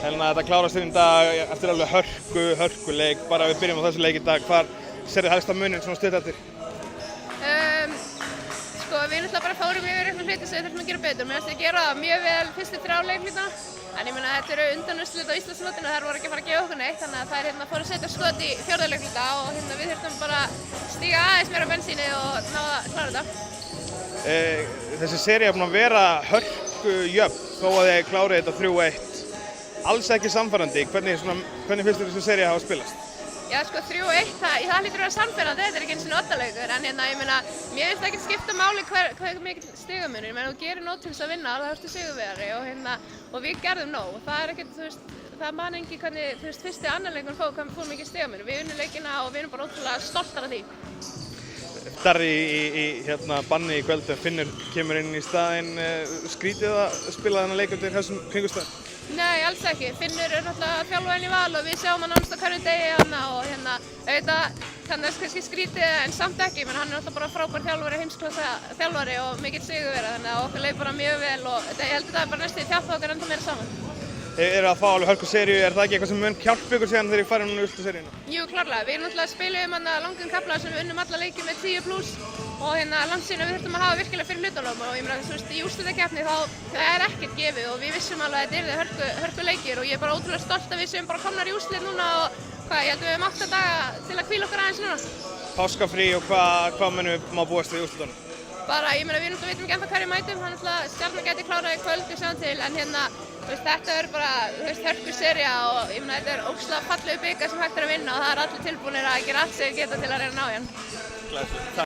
Þetta klárast í dag eftir alveg hörkuleik. Bara við byrjum á þessu leik í dag. Hvar sérðu helsta muninn svona stutt eftir? Við náttúrulega bara fórum yfir eitthvað hluti sem við þurfum að gera betur. Mér finnst við gera mjög vel fyrstu 3 leikhlutana. En ég meina þetta eru undanúrslit á Íslandsmótinu og þær voru ekki að fara að gefa okkur neitt. Þannig að þær fóru að setja skot í 4. leikhluta og við þurftum bara að stíga aðeins meira á bensíni og ná að klára þetta. Þessi sería er búin að vera hörkujöfn þó að þið klárið þetta 3-1. Alls ekki sannfærandi. Hvernig finnst þér þessi sería hafa spilast? Já, 3-1, það hlýtur að vera sannfærandi, þetta er ekki eins og notaleikur, en ég meina, mér finnst ekki skipta máli hver mikill stigamunur, ég meina, þú gerir nóg til þess að vinna, þá ertu sigurvegari og við gerðum nóg, það er ekkert, það man engin hvernig, fyrsti annar leikur fór mikið stigamunur, við unnum leikina og við erum bara ótrúlega stoltar af því. Darri í banni í kvöld, Finnur kemur inn í staðinn, skrítið að spila þennan leik undir þessum kringumstæðum? Nei, alls ekki. Finnur er náttúrulega þjálfarinn í Val og við sjáum hann nánast á hverjum degi og auðvitað kannski skrítið en samt ekki, menn hann er náttúrulega bara frábær þjálfari, heimsklassa þjálfari og mikill sigurvegari, þannig að okkur leið bara mjög vel og ég held að það er bara næstu þjálfa okkar enda meira saman. Eru að fá alveg hörku seríu, er það ekki eitthvað sem mun hjálpa ykkur síðan þegar þið farið núna í úrslitaseríuna? Jú, klárlega. Við náttúrulega spilum langan kafla sem við unnum alla leiki með 10+ og langt síðan við þurftum að hafa virkilega fyrir hlutunum og ég meina í úrslitakeppni þá er ekkert gefið og við vissum alveg að þetta yrði hörku leikir og ég er bara ótrúlega stolt að við séum bara komnar í úrslit núna og ég held að við höfum 8 daga til að hvíla okkur aðeins núna. Páskafrí og hvað munum má búast við í úrslitunum? Bara, ég meina við vitum ekki ennþá hverju mætum, þannig að Stjarnan gæti klárað í kvöld við sjáum til en þetta er bara hörku sería og ég meina þetta er ógeðslega fallegur bikar sem hægt er að vinna og það er allir tilbúnir að gera allt sem þeir geta til að reyna að ná í hann.